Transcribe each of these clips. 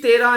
13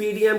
PDM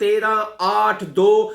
13, 8, 2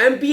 MP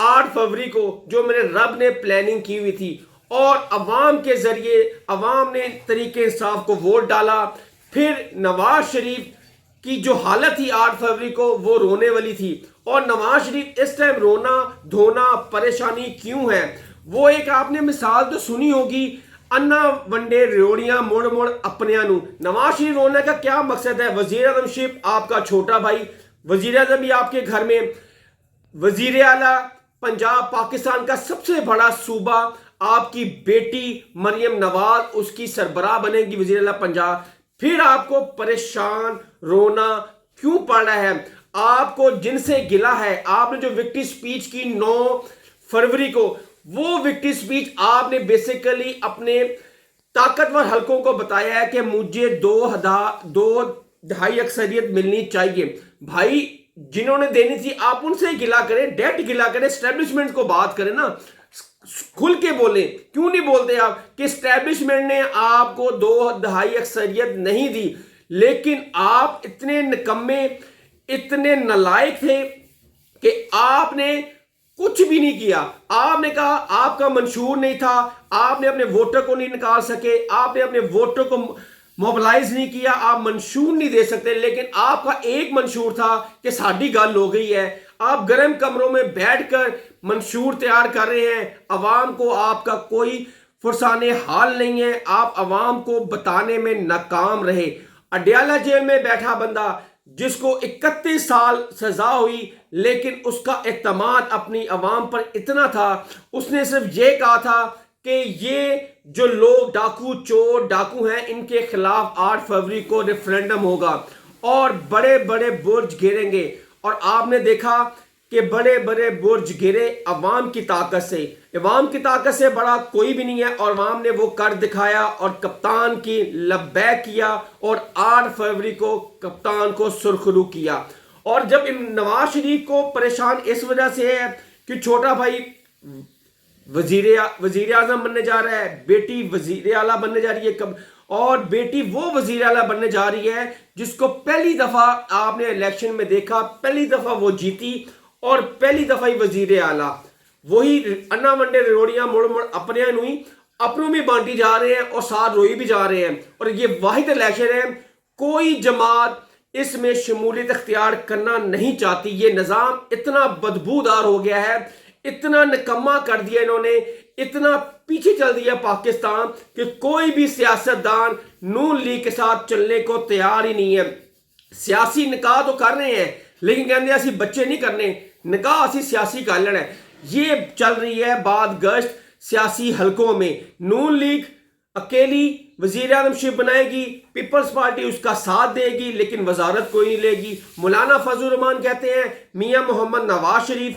8 فروری کو جو میرے رب نے پلاننگ کی ہوئی تھی، اور عوام کے ذریعے عوام نے طریق انصاف کو ووٹ ڈالا. پھر نواز شریف کی جو حالت تھی 8 فروری کو وہ رونے والی تھی. اور نواز شریف اس ٹائم رونا دھونا پریشانی کیوں ہے؟ وہ ایک آپ نے مثال تو سنی ہوگی، انا ونڈے ریوڑیاں مڑ مڑ اپنیاں نو. نواز شریف رونے کا کیا مقصد ہے؟ وزیر اعظم شپ آپ کا چھوٹا بھائی، وزیر اعظم بھی آپ کے گھر میں، وزیر اعلیٰ پنجاب پاکستان کا سب سے بڑا صوبہ، آپ کی بیٹی مریم نواز اس کی سربراہ بنے گی وزیر اعلیٰ پنجاب. پھر آپ کو پریشان رونا کیوں پڑ رہا ہے؟ آپ کو جن سے گلا ہے، آپ نے جو وکٹری سپیچ کی 9 فروری کو، وہ وکٹری سپیچ آپ نے بیسیکلی اپنے طاقتور حلقوں کو بتایا ہے کہ مجھے 2.5 اکثریت ملنی چاہیے. بھائی جنہوں نے دینی تھی آپ ان سے گلا کریں، ڈیٹ گلا کریں، اسٹیبلشمنٹ کو بات کریں نا، کھل کے بولیں. کیوں نہیں بولتے آپ کہ اسٹیبلشمنٹ نے آپ کو 2.5 اکثریت نہیں دی؟ لیکن آپ اتنے نکمے اتنے نالائق تھے کہ آپ نے کچھ بھی نہیں کیا. آپ نے کہا آپ کا منشور نہیں تھا، آپ نے اپنے ووٹر کو نہیں نکال سکے، آپ نے اپنے ووٹر کو موبلائز نہیں کیا، آپ منشور نہیں دے سکتے. لیکن آپ کا ایک منشور تھا کہ ساڈی گل ہو گئی ہے. آپ گرم کمروں میں بیٹھ کر منشور تیار کر رہے ہیں، عوام کو آپ کا کوئی فرسان حال نہیں ہے، آپ عوام کو بتانے میں ناکام رہے. اڈیالہ جیل میں بیٹھا بندہ جس کو 31 سال سزا ہوئی، لیکن اس کا اعتماد اپنی عوام پر اتنا تھا، اس نے صرف یہ کہا تھا کہ یہ جو لوگ ڈاکو چور ڈاکو ہیں ان کے خلاف 8 فروری کو ریفرینڈم ہوگا اور بڑے بڑے برج گریں گے. اور آپ نے دیکھا کہ بڑے بڑے برج گرے عوام کی طاقت سے. عوام کی طاقت سے بڑا کوئی بھی نہیں ہے، اور عوام نے وہ کر دکھایا اور کپتان کی لبیک کیا، اور 8 فروری کو کپتان کو سرخرو کیا. اور جب نواز شریف کو پریشان اس وجہ سے ہے کہ چھوٹا بھائی وزیر اعظم بننے جا رہا ہے، بیٹی وزیر اعلیٰ بننے جا رہی ہے، اور بیٹی وہ وزیر اعلیٰ بننے جا رہی ہے جس کو پہلی دفعہ آپ نے الیکشن میں دیکھا، پہلی دفعہ وہ جیتی اور پہلی دفعہ ہی وزیر اعلیٰ. وہی انا ونڈے روڑیاں مڑ مڑ اپنے نوئی اپنوں میں بانٹی جا رہے ہیں اور ساتھ روئی بھی جا رہے ہیں. اور یہ واحد الیکشن ہے، کوئی جماعت اس میں شمولیت اختیار کرنا نہیں چاہتی. یہ نظام اتنا بدبودار ہو گیا ہے، اتنا نکما کر دیا انہوں نے، اتنا پیچھے چل دیا پاکستان کہ کوئی بھی سیاستدان نون لیگ کے ساتھ چلنے کو تیار ہی نہیں ہے. سیاسی نکاح تو کر رہے ہیں لیکن کہتے ہیں اسی بچے نہیں کرنے، نکاح اسی سیاسی کر لینا ہے. یہ چل رہی ہے بات گشت سیاسی حلقوں میں. نون لیگ اکیلی وزیر اعظم شپ بنائے گی، پیپلز پارٹی اس کا ساتھ دے گی لیکن وزارت کوئی نہیں لے گی. مولانا فضل الرحمان کہتے ہیں میاں محمد نواز شریف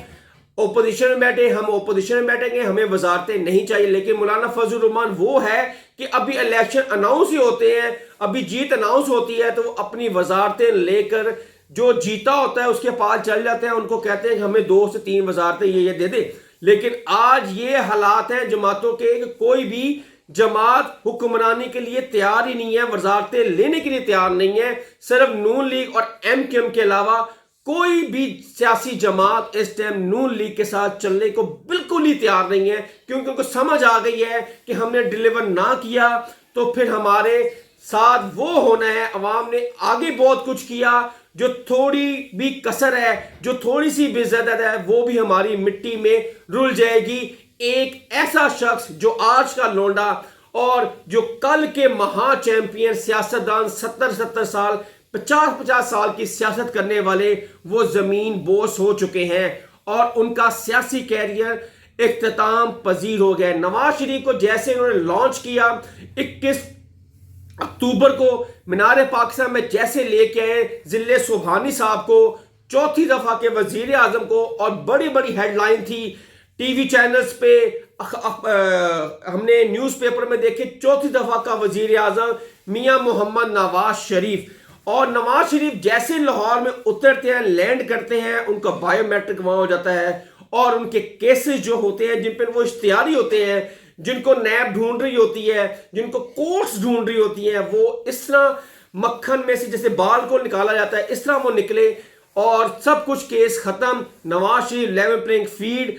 اپوزیشن میں بیٹھے، ہم اپوزیشن میں بیٹھیں گے، ہمیں وزارتیں نہیں چاہیے. لیکن مولانا فضل الرحمان وہ ہے کہ ابھی الیکشن اناؤنس ہی ہوتے ہیں، ابھی جیت اناؤنس ہوتی ہے تو وہ اپنی وزارتیں لے کر جو جیتا ہوتا ہے اس کے پاس چل جاتے ہیں، ان کو کہتے ہیں کہ ہمیں 2 سے 3 وزارتیں یہ دے دے. لیکن آج یہ حالات ہیں جماعتوں کے کہ کوئی بھی جماعت حکمرانی کے لیے تیار ہی نہیں ہے، وزارتیں لینے کے لیے تیار نہیں ہے. صرف نون لیگ اور ایم کیو ایم کے علاوہ کوئی بھی سیاسی جماعت اس ٹائم نون لیگ کے ساتھ چلنے کو بالکل ہی تیار نہیں ہے، کیونکہ ان کو سمجھ آ گئی ہے کہ ہم نے ڈیلیور نہ کیا تو پھر ہمارے ساتھ وہ ہونا ہے. عوام نے آگے بہت کچھ کیا، جو تھوڑی بھی کسر ہے، جو تھوڑی سی بھی عزت ہے وہ بھی ہماری مٹی میں رل جائے گی. ایک ایسا شخص جو آج کا لونڈا اور جو کل کے مہا چیمپئن سیاستدان 70 سال 50 سال کی سیاست کرنے والے وہ زمین بوس ہو چکے ہیں اور ان کا سیاسی کیریئر اختتام پذیر ہو گیا. نواز شریف کو جیسے انہوں نے لانچ کیا 21 اکتوبر کو مینار پاکستان میں جیسے لے کے آئے ضلع سبحانی صاحب کو، چوتھی دفعہ کے وزیر اعظم کو، اور بڑی بڑی ہیڈ لائن تھی ٹی وی چینلز پہ، ہم نے نیوز پیپر میں دیکھے 4تھی دفعہ کا وزیر اعظم میاں محمد نواز شریف. اور نواز شریف جیسے لاہور میں اترتے ہیں، لینڈ کرتے ہیں، ان کا بائیو میٹرک وہاں ہو جاتا ہے اور ان کے کیسز جو ہوتے ہیں جن پر وہ اشتہاری ہوتے ہیں، جن کو نیب ڈھونڈ رہی ہوتی ہے، جن کو کورٹس ڈھونڈ رہی ہوتی ہیں، وہ اس طرح مکھن میں سے جیسے بال کو نکالا جاتا ہے اس طرح وہ نکلے اور سب کچھ کیس ختم. Nawaz Sharif level playing field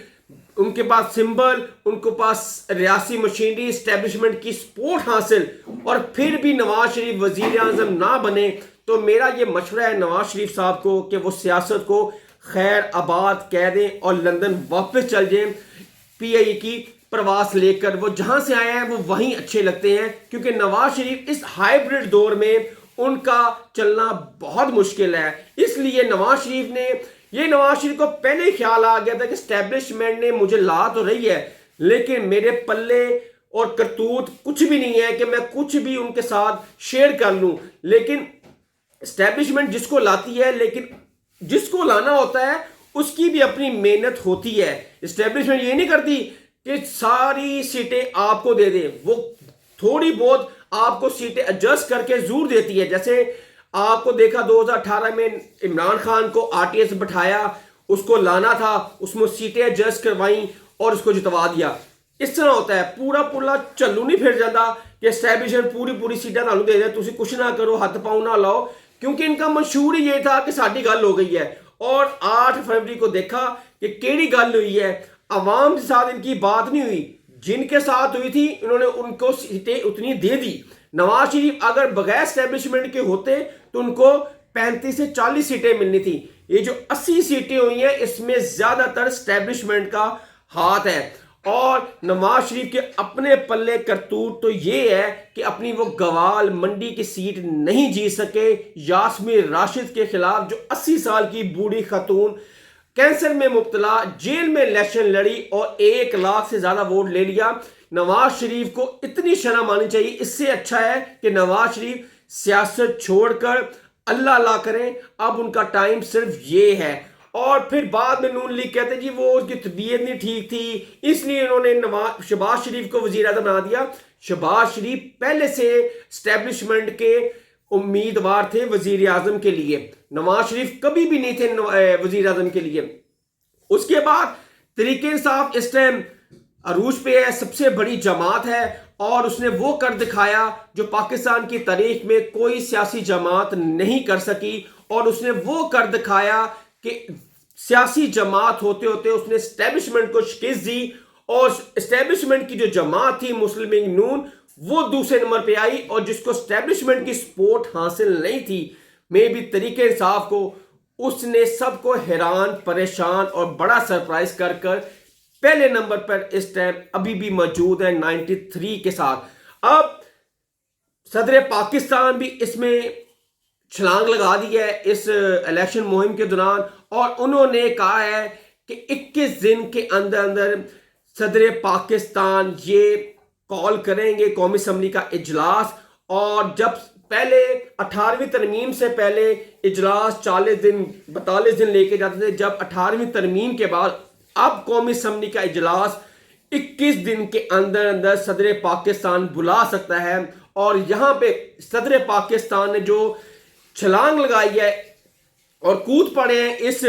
ان کے پاس سمبل، ان کے پاس ریاسی مشینری اسٹیبلشمنٹ کی سپورٹ حاصل، اور پھر بھی نواز شریف وزیر اعظم نہ بنے، تو میرا یہ مشورہ ہے نواز شریف صاحب کو کہ وہ سیاست کو خیر آباد کہہ دیں اور لندن واپس چل جائیں پی آئی کی پرواز لے کر۔ وہ جہاں سے آئے ہیں وہ وہیں اچھے لگتے ہیں، کیونکہ نواز شریف اس ہائیبرڈ دور میں ان کا چلنا بہت مشکل ہے۔ اس لیے نواز شریف کو پہلے ہی خیال آ گیا تھا کہ اسٹیبلشمنٹ نے مجھے لا تو رہی ہے، لیکن میرے پلے اور کرتوت کچھ بھی نہیں ہے کہ میں کچھ بھی ان کے ساتھ شیئر کر لوں۔ لیکن اسٹیبلشمنٹ جس کو لاتی ہے، لیکن جس کو لانا ہوتا ہے اس کی بھی اپنی محنت ہوتی ہے۔ اسٹیبلشمنٹ یہ نہیں کرتی کہ ساری سیٹیں آپ کو دے دیں، وہ تھوڑی بہت آپ کو سیٹیں ایڈجسٹ کر کے ضرور دیتی ہے۔ جیسے آپ کو دیکھا 2018 میں عمران خان کو آر ٹی ایس بٹھایا، اس کو لانا تھا، اس میں سیٹیں ایڈجسٹ کروائیں اور اس کو جتوا دیا۔ اس طرح ہوتا ہے، پورا چلو نہیں پھر جاتا کہ اسٹیبلشمنٹ پوری سیٹیں تانوں دے دے، تسی کچھ نہ کرو، ہاتھ پاؤں نہ لاؤ، کیونکہ ان کا منشور ہی یہ تھا کہ ساڈی گل ہو گئی ہے۔ اور 8 فروری کو دیکھا کہ کیڑی گل ہوئی ہے، عوام کے ساتھ ان کی بات نہیں ہوئی، جن کے ساتھ ہوئی تھی انہوں نے ان کو سیٹیں اتنی دے دی۔ نواز شریف اگر بغیر اسٹیبلشمنٹ کے ہوتے تو ان کو 35 سے 40 سیٹیں ملنی تھی۔ یہ جو 80 سیٹیں ہوئی ہیں اس میں زیادہ تر اسٹیبلشمنٹ کا ہاتھ ہے۔ اور نواز شریف کے اپنے پلے کرتوت تو یہ ہے کہ اپنی وہ گوال منڈی کی سیٹ نہیں جیت سکے یاسمین راشد کے خلاف، جو 80 سال کی بوڑھی خاتون کینسر میں مبتلا، جیل میں الیکشن لڑی اور 1 لاکھ سے زیادہ ووٹ لے لیا۔ نواز شریف کو اتنی شرم آنی چاہیے۔ اس سے اچھا ہے کہ نواز شریف سیاست چھوڑ کر اللہ کریں، اب ان کا ٹائم صرف یہ ہے۔ اور پھر بعد میں نون لیگ کہتے ہیں جی وہ اس کی طبیعت نہیں ٹھیک تھی، اس لیے انہوں نے شہباز شریف کو وزیر اعظم بنا دیا۔ شہباز شریف پہلے سے اسٹیبلشمنٹ کے امیدوار تھے وزیر اعظم کے لیے، نواز شریف کبھی بھی نہیں تھے وزیر اعظم کے لیے۔ اس کے بعد تحریک انصاف اس ٹائم عروج پہ ہے، سب سے بڑی جماعت ہے، اور اس نے وہ کر دکھایا جو پاکستان کی تاریخ میں کوئی سیاسی جماعت نہیں کر سکی، اور اس نے وہ کر دکھایا کہ سیاسی جماعت ہوتے ہوتے اس نے اسٹیبلشمنٹ کو شکست دی، اور اسٹیبلشمنٹ کی جو جماعت تھی مسلم لیگ نون وہ دوسرے نمبر پہ آئی، اور جس کو اسٹیبلشمنٹ کی سپورٹ حاصل نہیں تھی میں بھی تحریک انصاف کو، اس نے سب کو حیران پریشان اور بڑا سرپرائز کر پہلے نمبر پر اس ٹائم ابھی بھی موجود ہے 93 کے ساتھ۔ اب صدر پاکستان بھی اس میں چھلانگ لگا دی ہے اس الیکشن مہم کے دوران، اور انہوں نے کہا ہے کہ 21 دن کے اندر صدر پاکستان یہ کال کریں گے قومی اسمبلی کا اجلاس، اور جب پہلے 18ویں ترمیم سے پہلے اجلاس 42 دن لے کے جاتے تھے، جب 18ویں ترمیم کے بعد اب قومی اسمبلی کا اجلاس 21 دن کے اندر صدر پاکستان بلا سکتا ہے۔ اور یہاں پہ صدر پاکستان نے جو چھلانگ لگائی ہے اور کود پڑے ہیں اس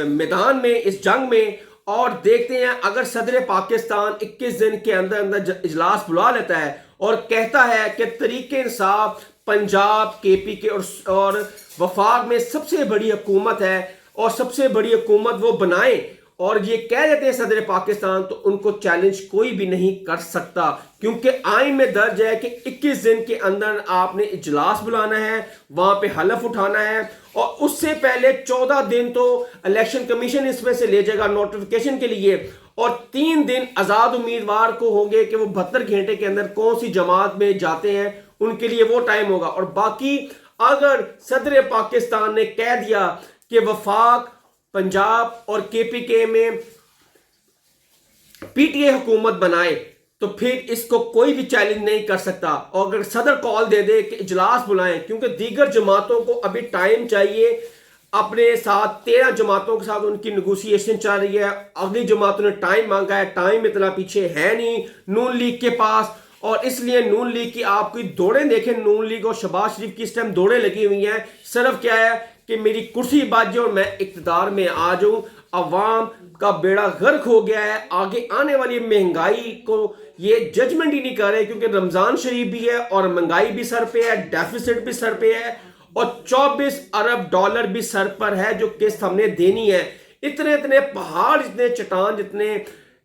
میدان میں، اس جنگ میں، اور دیکھتے ہیں اگر صدر پاکستان 21 دن کے اندر اجلاس بلا لیتا ہے اور کہتا ہے کہ تحریک انصاف پنجاب، کے پی کے اور وفاق میں سب سے بڑی حکومت ہے اور سب سے بڑی حکومت وہ بنائیں، اور یہ کہہ دیتے ہیں صدر پاکستان، تو ان کو چیلنج کوئی بھی نہیں کر سکتا، کیونکہ آئین میں درج ہے کہ 21 دن کے اندر آپ نے اجلاس بلانا ہے، وہاں پہ حلف اٹھانا ہے، اور اس سے پہلے 14 دن تو الیکشن کمیشن اس میں سے لے جائے گا نوٹیفیکیشن کے لیے، اور 3 دن آزاد امیدوار کو ہوں گے کہ وہ 72 گھنٹے کے اندر کون سی جماعت میں جاتے ہیں، ان کے لیے وہ ٹائم ہوگا۔ اور باقی اگر صدر پاکستان نے کہہ دیا کہ وفاق، پنجاب اور کے پی کے میں پی ٹی اے حکومت بنائے، تو پھر اس کو کوئی بھی چیلنج نہیں کر سکتا۔ اور اگر صدر کال دے دے کہ اجلاس بلائیں، کیونکہ دیگر جماعتوں کو ابھی ٹائم چاہیے، اپنے ساتھ 13 جماعتوں کے ساتھ ان کی نیگوسیشن چل رہی ہے، اگلی جماعتوں نے ٹائم مانگا ہے، ٹائم اتنا پیچھے ہے نہیں نون لیگ کے پاس، اور اس لیے نون لیگ کی آپ کی دوڑیں دیکھیں، نون لیگ اور شہباز شریف کی اس ٹائم دوڑیں لگی ہوئی ہیں، صرف کیا ہے کہ میری کرسی بچ جائے اور میں اقتدار میں آ جاؤں۔ عوام کا بیڑا غرق ہو گیا ہے، آگے آنے والی مہنگائی کو یہ ججمنٹ ہی نہیں کر رہے، کیونکہ رمضان شریف بھی ہے اور مہنگائی بھی سر پہ ہے، ڈیفیسٹ بھی سر پہ ہے، اور 24 ارب ڈالر بھی سر پر ہے جو قسط ہم نے دینی ہے۔ اتنے پہاڑ، اتنے چٹان، جتنے